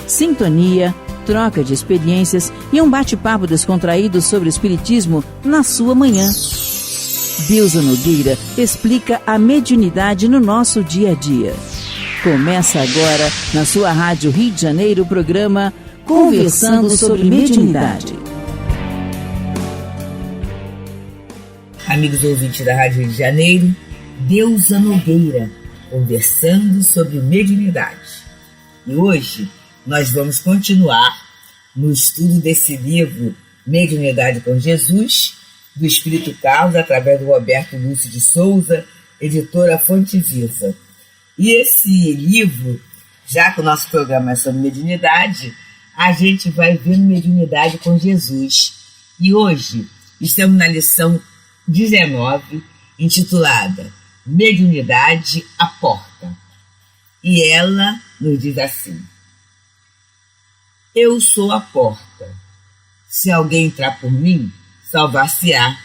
sintonia, troca de experiências e um bate-papo descontraído sobre o espiritismo na sua manhã. Deusa Nogueira explica a mediunidade no nosso dia a dia. Começa agora, na sua Rádio Rio de Janeiro, o programa Conversando sobre Mediunidade. Amigos ouvintes da Rádio Rio de Janeiro, Deusa Nogueira, conversando sobre mediunidade. E hoje nós vamos continuar no estudo desse livro Mediunidade com Jesus, do Espírito Carlos, através do Roberto Lúcio de Souza, editora Fonte Viva. E esse livro, já que o nosso programa é sobre mediunidade, a gente vai ver Mediunidade com Jesus. E hoje estamos na lição 19, intitulada Mediunidade à Porta. E ela nos diz assim: eu sou a porta. Se alguém entrar por mim, salvar-se-á,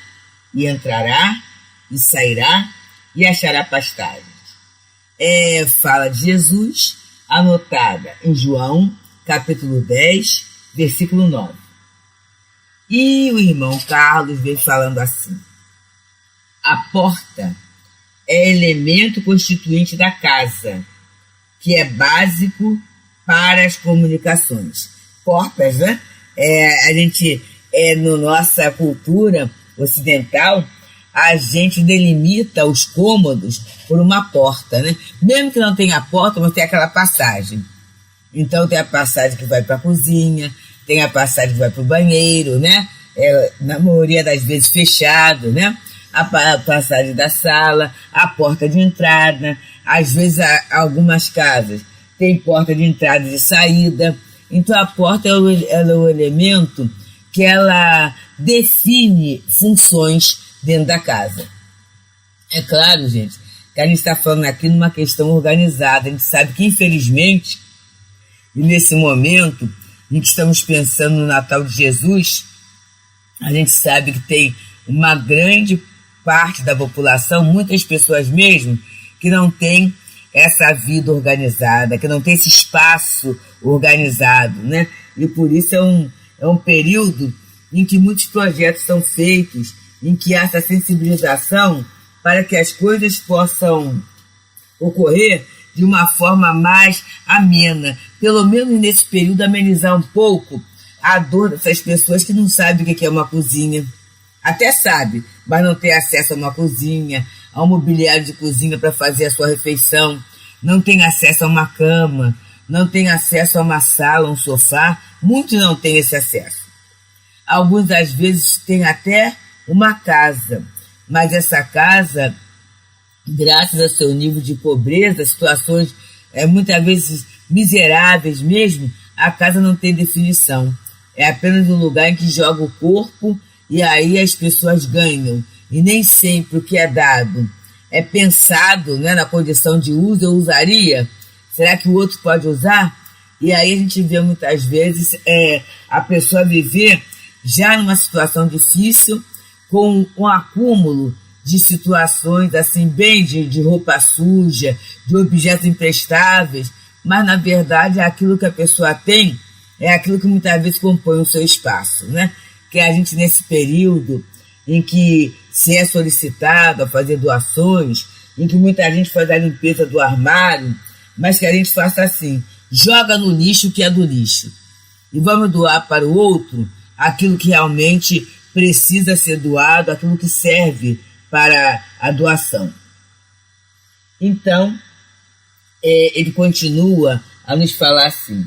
e entrará, e sairá, e achará pastagem. É fala de Jesus, anotada em João, capítulo 10, versículo 9. E o irmão Carlos vem falando assim: a porta é elemento constituinte da casa, que é básico para as comunicações. Portas, né? A gente, na nossa cultura ocidental, a gente delimita os cômodos por uma porta, né? Mesmo que não tenha porta, mas tem aquela passagem. Então tem a passagem que vai para a cozinha, tem a passagem que vai para o banheiro, né? Na maioria das vezes fechado, né? A passagem da sala, a porta de entrada. Às vezes algumas casas tem porta de entrada e de saída. Então a porta ela é o elemento que ela define funções dentro da casa. É claro, gente, que a gente está falando aqui numa questão organizada. A gente sabe que, infelizmente, e nesse momento em que estamos pensando no Natal de Jesus, a gente sabe que tem uma grande parte da população, muitas pessoas mesmo, que não tem essa vida organizada, que não tem esse espaço organizado, né? E por isso é um período em que muitos projetos são feitos, em que há essa sensibilização para que as coisas possam ocorrer de uma forma mais amena, pelo menos nesse período amenizar um pouco a dor dessas pessoas que não sabem o que é uma cozinha. Até sabe, mas não tem acesso a uma cozinha, a um mobiliário de cozinha para fazer a sua refeição, não tem acesso a uma cama, não tem acesso a uma sala, um sofá. Muitos não têm esse acesso. Alguns, às vezes, têm até uma casa, mas essa casa, graças ao seu nível de pobreza, situações muitas vezes miseráveis mesmo, a casa não tem definição. É apenas um lugar em que joga o corpo e aí as pessoas ganham. E nem sempre o que é dado é pensado, né, na condição de uso. Eu usaria? Será que o outro pode usar? E aí a gente vê muitas vezes a pessoa viver já numa situação difícil, com um acúmulo de situações assim, bem de roupa suja, de objetos imprestáveis, mas na verdade aquilo que a pessoa tem é aquilo que muitas vezes compõe o seu espaço, né? Que a gente, nesse período em que se é solicitado a fazer doações, em que muita gente faz a limpeza do armário, mas que a gente faça assim: joga no lixo o que é do lixo e vamos doar para o outro aquilo que realmente precisa ser doado, aquilo que serve para a doação. Então, ele continua a nos falar assim: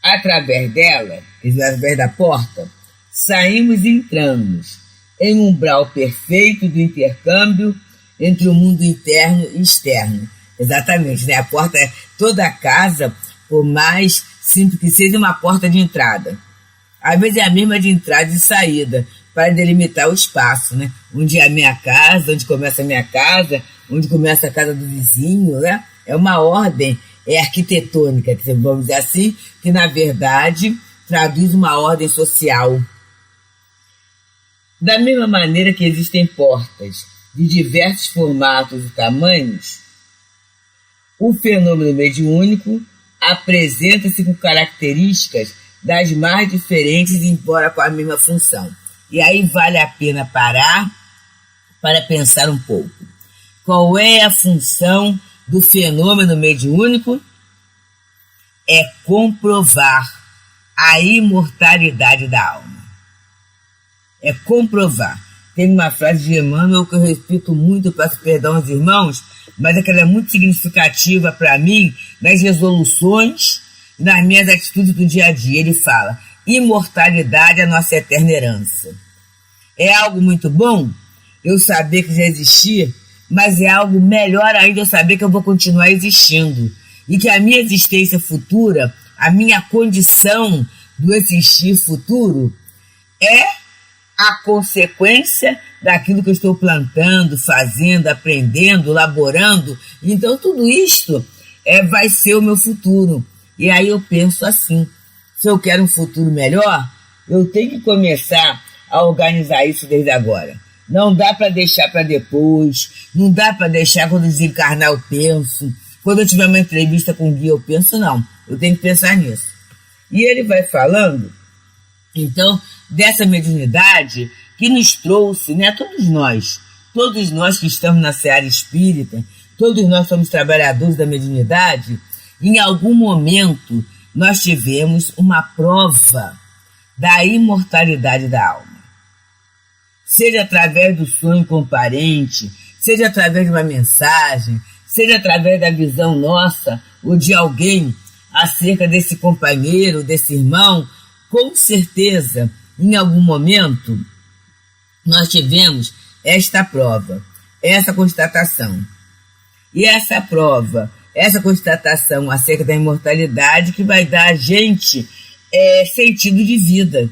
através dela, quer dizer, através da porta, saímos e entramos em um umbral perfeito do intercâmbio entre o mundo interno e externo. Exatamente, né? A porta, toda a casa, por mais simples que seja, uma porta de entrada. Às vezes é a mesma de entrada e saída, para delimitar o espaço, né? Onde é a minha casa, onde começa a minha casa, onde começa a casa do vizinho, né? É uma ordem arquitetônica, vamos dizer assim, que na verdade traduz uma ordem social. Da mesma maneira que existem portas de diversos formatos e tamanhos, o fenômeno mediúnico apresenta-se com características das mais diferentes, embora com a mesma função. E aí vale a pena parar para pensar um pouco. Qual é a função do fenômeno mediúnico? É comprovar a imortalidade da alma. É comprovar. Tem uma frase de Emmanuel que eu repito muito, peço perdão aos irmãos, mas é que ela é muito significativa para mim nas resoluções e nas minhas atitudes do dia a dia. Ele fala: imortalidade é a nossa eterna herança. É algo muito bom eu saber que já existia, mas é algo melhor ainda eu saber que eu vou continuar existindo e que a minha existência futura, a minha condição do existir futuro é a consequência daquilo que eu estou plantando, fazendo, aprendendo, elaborando. Então tudo isto vai ser o meu futuro. E aí eu penso assim: se eu quero um futuro melhor, eu tenho que começar a organizar isso desde agora. Não dá para deixar para depois, não dá para deixar quando desencarnar eu penso, quando eu tiver uma entrevista com o guia eu penso, não. Eu tenho que pensar nisso. E ele vai falando, então, dessa mediunidade que nos trouxe, né, todos nós que estamos na seara espírita, todos nós somos trabalhadores da mediunidade, em algum momento nós tivemos uma prova da imortalidade da alma. Seja através do sonho com o parente, seja através de uma mensagem, seja através da visão nossa ou de alguém acerca desse companheiro, desse irmão, com certeza, em algum momento, nós tivemos esta prova, essa constatação. E essa prova, essa constatação acerca da imortalidade que vai dar a gente sentido de vida,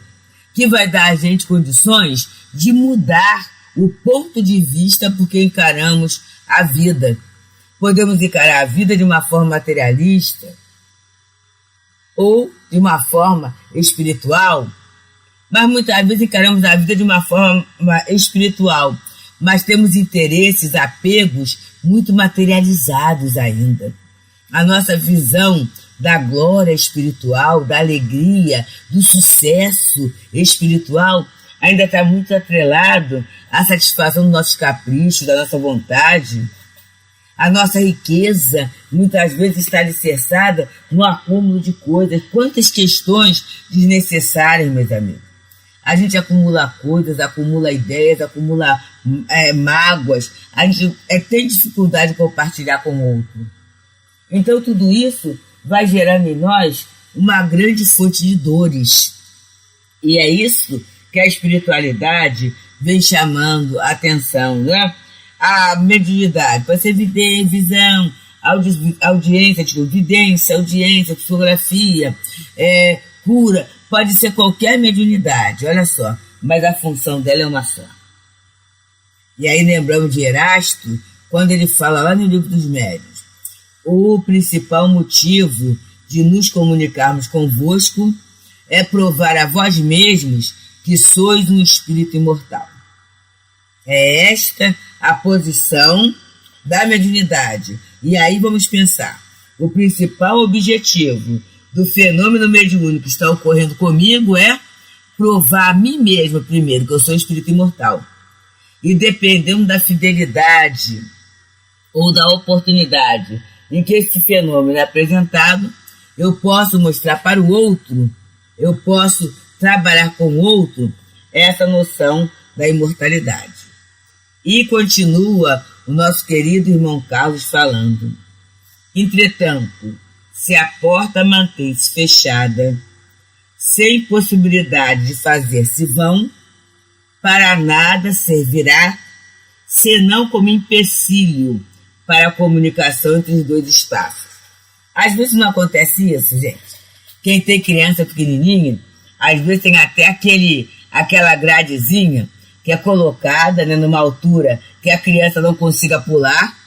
que vai dar a gente condições de mudar o ponto de vista porque encaramos a vida. Podemos encarar a vida de uma forma materialista ou de uma forma espiritual, mas muitas vezes encaramos a vida de uma forma espiritual, mas temos interesses, apegos muito materializados ainda. A nossa visão da glória espiritual, da alegria, do sucesso espiritual ainda está muito atrelado à satisfação dos nossos caprichos, da nossa vontade. A nossa riqueza muitas vezes está alicerçada no acúmulo de coisas. Quantas questões desnecessárias, meus amigos. A gente acumula coisas, acumula ideias, acumula mágoas. A gente tem dificuldade de compartilhar com o outro. Então tudo isso vai gerando em nós uma grande fonte de dores. E é isso que a espiritualidade vem chamando a atenção, né? A mediunidade pode ser visão, vidência, audiência, psicografia, cura, pode ser qualquer mediunidade, olha só, mas a função dela é uma só. E aí lembramos de Erasto, quando ele fala lá no Livro dos Médiuns: o principal motivo de nos comunicarmos convosco é provar a vós mesmos que sois um espírito imortal. É esta a posição da mediunidade. E aí vamos pensar: o principal objetivo do fenômeno mediúnico que está ocorrendo comigo é provar a mim mesmo, primeiro, que eu sou um espírito imortal. E dependendo da fidelidade ou da oportunidade em que esse fenômeno é apresentado, eu posso mostrar para o outro, eu posso trabalhar com o outro essa noção da imortalidade. E continua o nosso querido irmão Carlos falando: entretanto, se a porta mantém-se fechada, sem possibilidade de fazer-se vão, para nada servirá, senão como empecilho para a comunicação entre os dois espaços. Às vezes não acontece isso, gente. Quem tem criança pequenininha, às vezes tem até aquela gradezinha que é colocada, né, numa altura que a criança não consiga pular.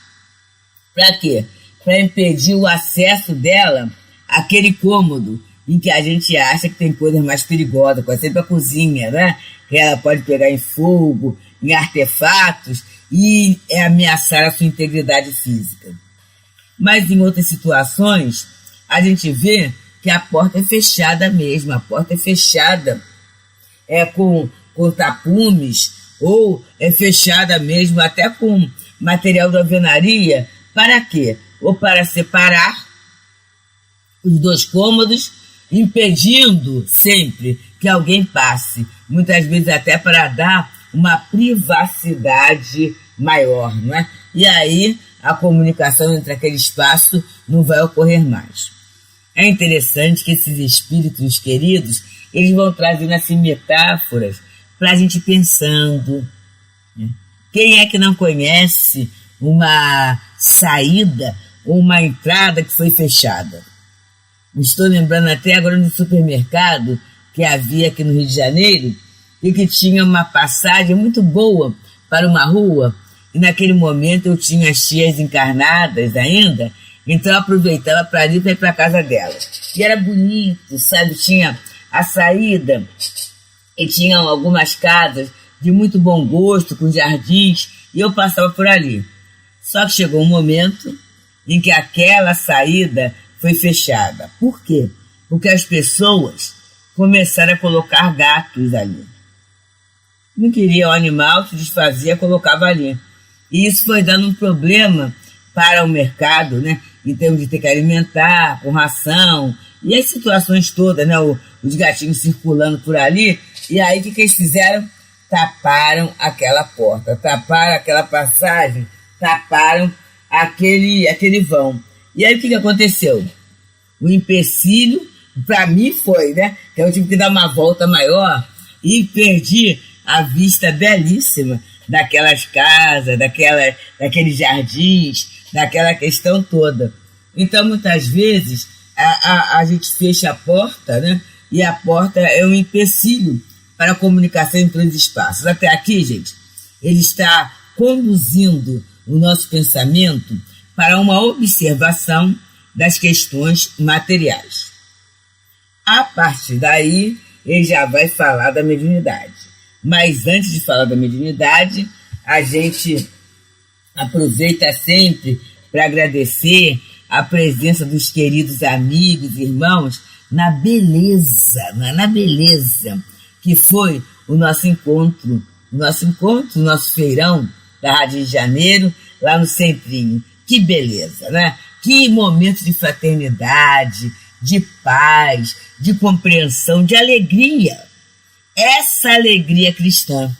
Para quê? Para impedir o acesso dela àquele cômodo em que a gente acha que tem coisas mais perigosas, por exemplo a cozinha, né? Que ela pode pegar em fogo, em artefatos e ameaçar a sua integridade física. Mas em outras situações, a gente vê que a porta é fechada mesmo, a porta é fechada com tapumes, ou é fechada mesmo até com material de alvenaria. Para quê? Ou para separar os dois cômodos, impedindo sempre que alguém passe, muitas vezes até para dar uma privacidade maior, não é? E aí a comunicação entre aquele espaço não vai ocorrer mais. É interessante que esses espíritos queridos, eles vão trazendo assim metáforas para a gente pensando, né? Quem é que não conhece uma saída ou uma entrada que foi fechada? Estou lembrando até agora do supermercado que havia aqui no Rio de Janeiro e que tinha uma passagem muito boa para uma rua, e naquele momento eu tinha as tias encarnadas ainda, então eu aproveitava para ir para a casa dela. E era bonito, sabe? Tinha a saída e tinha algumas casas de muito bom gosto, com jardins, e eu passava por ali. Só que chegou um momento em que aquela saída foi fechada. Por quê? Porque as pessoas começaram a colocar gatos ali. Não queria o animal, se desfazia, colocava ali. E isso foi dando um problema para o mercado, né? Em termos de ter que alimentar, com ração, e as situações todas, né? Os gatinhos circulando por ali. E aí o que eles fizeram? Taparam aquela porta, taparam aquela passagem, taparam aquele vão. E aí o que aconteceu? O empecilho, para mim foi, né? Que eu tive que dar uma volta maior e perdi a vista belíssima daquelas casas, daqueles jardins, daquela questão toda. Então, muitas vezes, a gente fecha a porta, né? E a porta é um empecilho para a comunicação entre os espaços. Até aqui, gente, ele está conduzindo o nosso pensamento para uma observação das questões materiais. A partir daí, ele já vai falar da mediunidade. Mas antes de falar da mediunidade, a gente aproveita sempre para agradecer a presença dos queridos amigos e irmãos na beleza que foi o nosso encontro, o nosso feirão da Rádio Rio de Janeiro, lá no Centrinho. Que beleza, né? Que momento de fraternidade, de paz, de compreensão, de alegria. Essa alegria cristã,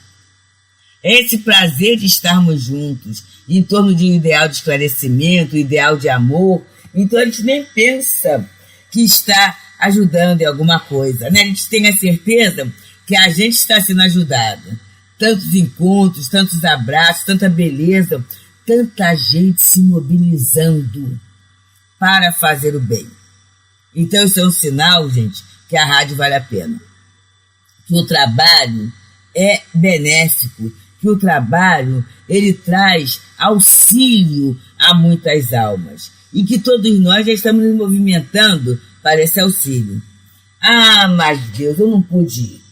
esse prazer de estarmos juntos, em torno de um ideal de esclarecimento, um ideal de amor. Então a gente nem pensa que está ajudando em alguma coisa, né? A gente tem a certeza que a gente está sendo ajudado. Tantos encontros, tantos abraços, tanta beleza, tanta gente se mobilizando para fazer o bem. Então isso é um sinal, gente, que a rádio vale a pena. Que o trabalho é benéfico, que o trabalho ele traz auxílio a muitas almas e que todos nós já estamos nos movimentando para esse auxílio. Ah, mas Deus, eu não pude ir.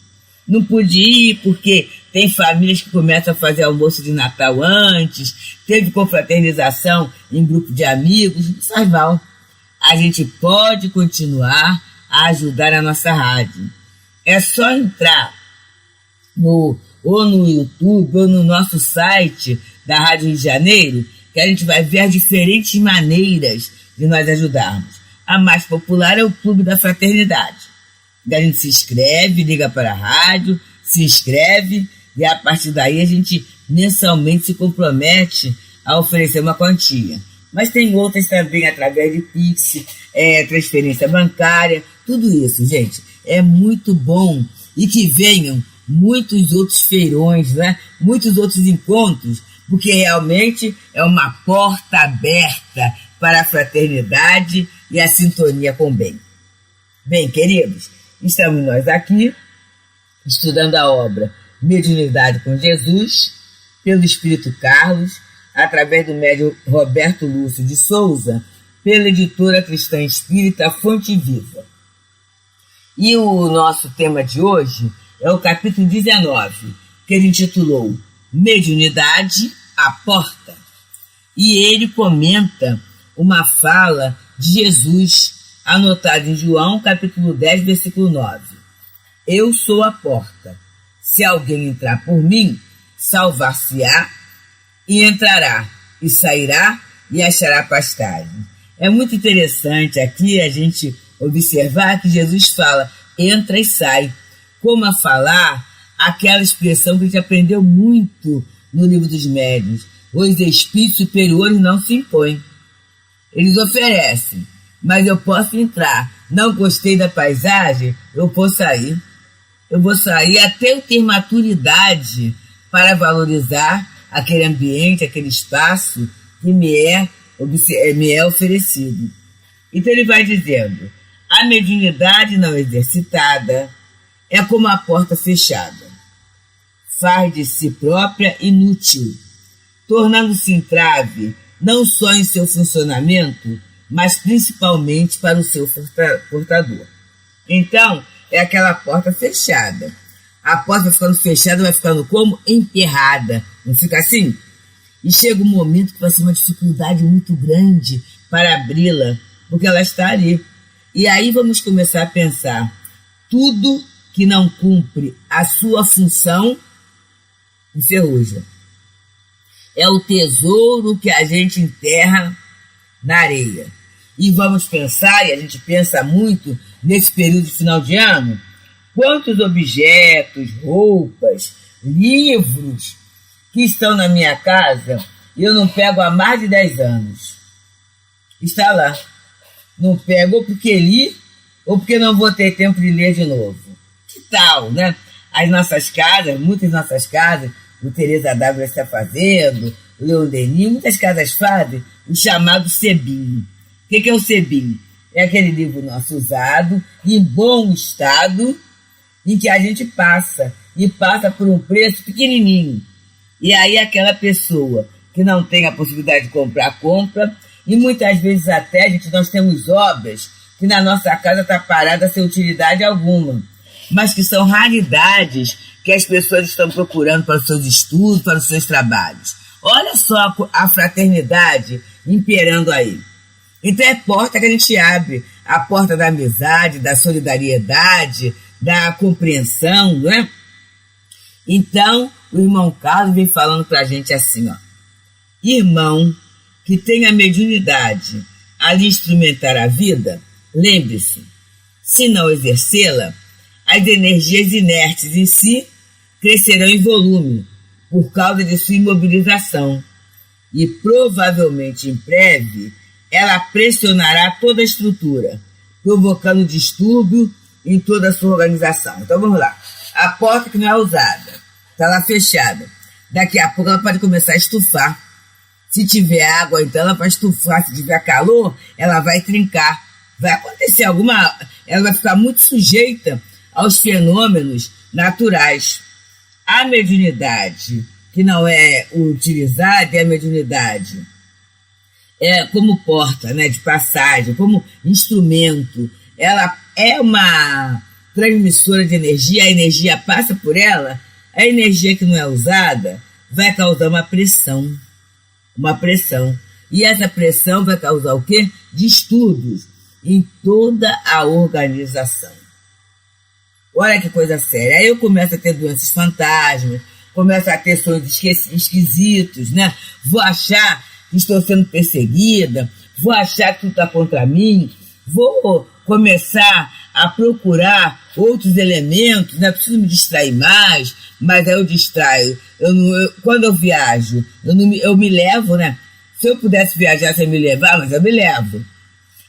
Não pude ir porque tem famílias que começam a fazer almoço de Natal antes, teve confraternização em grupo de amigos. Não faz mal. A gente pode continuar a ajudar a nossa rádio. É só entrar ou no YouTube ou no nosso site da Rádio Rio de Janeiro que a gente vai ver as diferentes maneiras de nós ajudarmos. A mais popular é o Clube da Fraternidade. A gente se inscreve, liga para a rádio, se inscreve e a partir daí a gente mensalmente se compromete a oferecer uma quantia. Mas tem outras também através de Pix, transferência bancária, tudo isso, gente. É muito bom e que venham muitos outros feirões, né? Muitos outros encontros, porque realmente é uma porta aberta para a fraternidade e a sintonia com o bem. Bem, queridos, estamos nós aqui estudando a obra Mediunidade com Jesus, pelo Espírito Carlos, através do médium Roberto Lúcio de Souza, pela editora cristã espírita Fonte Viva. E o nosso tema de hoje é o capítulo 19, que ele intitulou Mediunidade, a Porta. E ele comenta uma fala de Jesus anotado em João, capítulo 10, versículo 9. Eu sou a porta. Se alguém entrar por mim, salvar-se-á e entrará, e sairá e achará pastagem. É muito interessante aqui a gente observar que Jesus fala, entra e sai, como a falar aquela expressão que a gente aprendeu muito no livro dos médiuns. Os espíritos superiores não se impõem. Eles oferecem, mas eu posso entrar. Não gostei da paisagem, eu vou sair. Eu vou sair até eu ter maturidade para valorizar aquele ambiente, aquele espaço que me é oferecido. Então ele vai dizendo, a mediunidade não exercitada é como a porta fechada. Faz de si própria inútil, tornando-se entrave não só em seu funcionamento, mas principalmente para o seu portador. Então, é aquela porta fechada. A porta vai ficando fechada, vai ficando como? Emperrada. Não fica assim? E chega um momento que vai ser uma dificuldade muito grande para abri-la, porque ela está ali. E aí vamos começar a pensar, tudo que não cumpre a sua função, enferruja. É o tesouro que a gente enterra na areia. E vamos pensar, e a gente pensa muito nesse período de final de ano, quantos objetos, roupas, livros que estão na minha casa e eu não pego há mais de 10 anos. Está lá. Não pego ou porque li, ou porque não vou ter tempo de ler de novo. Que tal, né? As nossas casas, muitas nossas casas, o Teresa W está fazendo, o Leon Denis, muitas casas fazem o chamado sebinho. O que é o sebinho? É aquele livro nosso usado, em bom estado, em que a gente passa, e passa por um preço pequenininho. E aí aquela pessoa que não tem a possibilidade de comprar, compra, e muitas vezes até, nós temos obras que na nossa casa está parada sem utilidade alguma, mas que são raridades que as pessoas estão procurando para os seus estudos, para os seus trabalhos. Olha só a fraternidade imperando aí. Então é porta que a gente abre, a porta da amizade, da solidariedade, da compreensão, não é? Então, o irmão Carlos vem falando para a gente assim, ó. Irmão que tem a mediunidade a lhe instrumentar a vida, lembre-se, se não exercê-la, as energias inertes em si crescerão em volume por causa de sua imobilização e provavelmente em breve ela pressionará toda a estrutura, provocando distúrbio em toda a sua organização. Então vamos lá. A porta que não é usada, está lá fechada. Daqui a pouco ela pode começar a estufar. Se tiver água, então ela vai estufar. Se tiver calor, ela vai trincar. Vai acontecer ela vai ficar muito sujeita aos fenômenos naturais. A mediunidade que não é utilizada é a mediunidade como porta, né, de passagem, como instrumento. Ela é uma transmissora de energia, a energia passa por ela, a energia que não é usada vai causar uma pressão. E essa pressão vai causar o quê? Distúrbios em toda a organização. Olha que coisa séria. Aí eu começo a ter doenças fantasmas, começo a ter sonhos esquisitos, né? Vou achar que estou sendo perseguida, vou achar que tudo está contra mim, vou começar a procurar outros elementos, né? Preciso me distrair mais, mas aí eu distraio. Quando eu viajo, eu me levo, né? Se eu pudesse viajar sem me levar, mas eu me levo.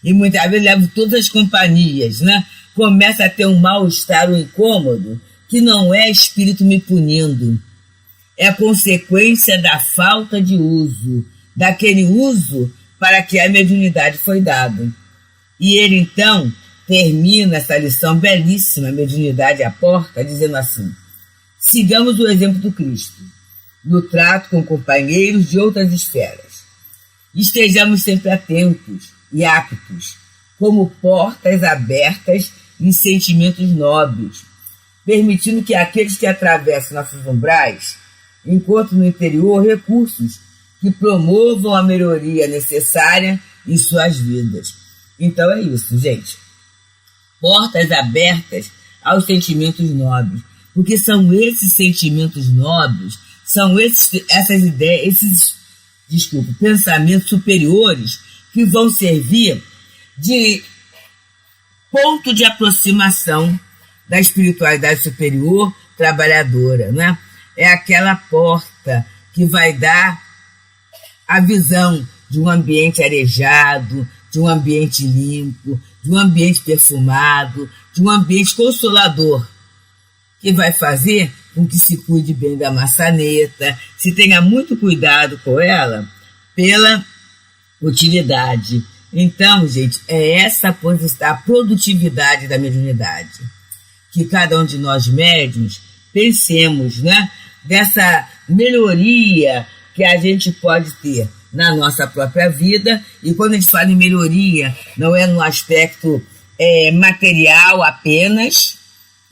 E muitas vezes levo todas as companhias, né? Começa a ter um mal-estar, um incômodo, que não é espírito me punindo. É consequência da falta de uso, daquele uso para que a mediunidade foi dada. E ele, então, termina essa lição belíssima, Mediunidade à Porta, dizendo assim: sigamos o exemplo do Cristo, no trato com companheiros de outras esferas. Estejamos sempre atentos e aptos, como portas abertas em sentimentos nobres, permitindo que aqueles que atravessam nossos umbrais encontrem no interior recursos que promovam a melhoria necessária em suas vidas. Então é isso, gente. Portas abertas aos sentimentos nobres, porque são esses sentimentos nobres, são essas ideias, pensamentos superiores que vão servir de ponto de aproximação da espiritualidade superior trabalhadora, né? É aquela porta que vai dar a visão de um ambiente arejado, de um ambiente limpo, de um ambiente perfumado, de um ambiente consolador, que vai fazer com que se cuide bem da maçaneta, se tenha muito cuidado com ela pela utilidade. Então, gente, é essa a produtividade da mediunidade. Que cada um de nós médiuns pensemos, né, dessa melhoria que a gente pode ter na nossa própria vida. E quando a gente fala em melhoria, não é no aspecto material apenas,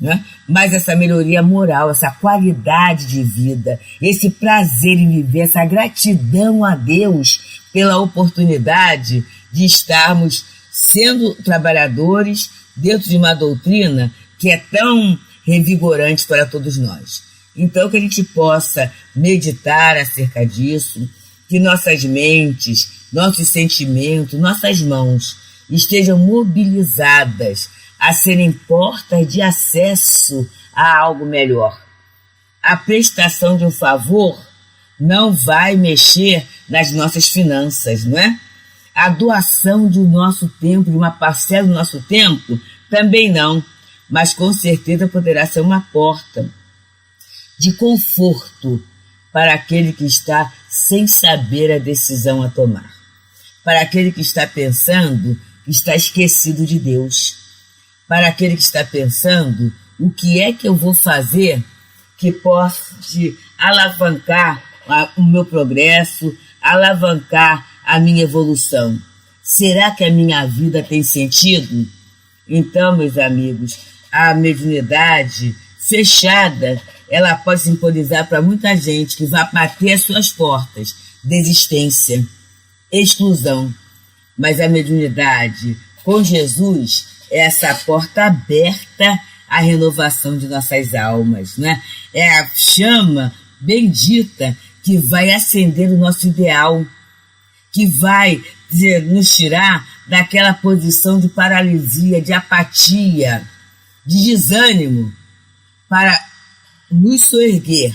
né? Mas essa melhoria moral, essa qualidade de vida, esse prazer em viver, essa gratidão a Deus pela oportunidade de estarmos sendo trabalhadores dentro de uma doutrina que é tão revigorante para todos nós. Então, que a gente possa meditar acerca disso, que nossas mentes, nossos sentimentos, nossas mãos estejam mobilizadas a serem portas de acesso a algo melhor. A prestação de um favor não vai mexer nas nossas finanças, não é? A doação do nosso tempo, de uma parcela do nosso tempo, também não, mas com certeza poderá ser uma porta de conforto para aquele que está sem saber a decisão a tomar, para aquele que está pensando que está esquecido de Deus, para aquele que está pensando o que é que eu vou fazer que possa alavancar o meu progresso, alavancar a minha evolução. Será que a minha vida tem sentido? Então, meus amigos, a mediunidade fechada, ela pode simbolizar para muita gente que vai bater as suas portas desistência, exclusão. Mas a mediunidade com Jesus é essa porta aberta à renovação de nossas almas, né? É a chama bendita que vai acender o nosso ideal, que vai nos tirar daquela posição de paralisia, de apatia, de desânimo, para nos soerguer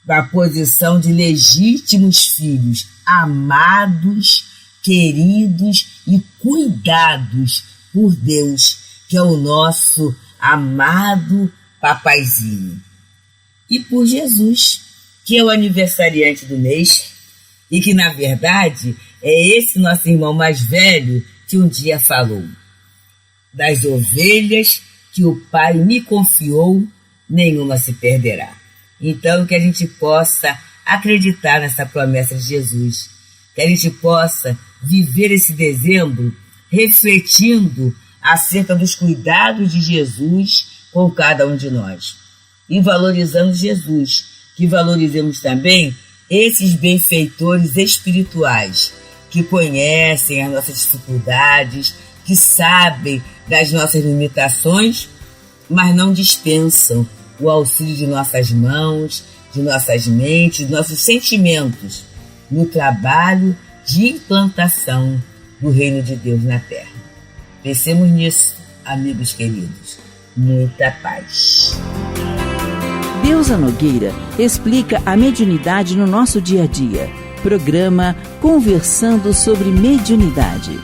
da posição de legítimos filhos, amados, queridos e cuidados por Deus, que é o nosso amado papaizinho. E por Jesus, que é o aniversariante do mês, e que, na verdade, é esse nosso irmão mais velho que um dia falou: das ovelhas que o Pai me confiou, nenhuma se perderá. Então, que a gente possa acreditar nessa promessa de Jesus, que a gente possa viver esse dezembro refletindo acerca dos cuidados de Jesus com cada um de nós. E valorizando Jesus, que valorizemos também esses benfeitores espirituais, que conhecem as nossas dificuldades, que sabem das nossas limitações, mas não dispensam o auxílio de nossas mãos, de nossas mentes, de nossos sentimentos, no trabalho de implantação do reino de Deus na Terra. Pensemos nisso, amigos queridos. Muita paz. Deusa Nogueira explica a mediunidade no nosso dia a dia. Programa Conversando sobre Mediunidade.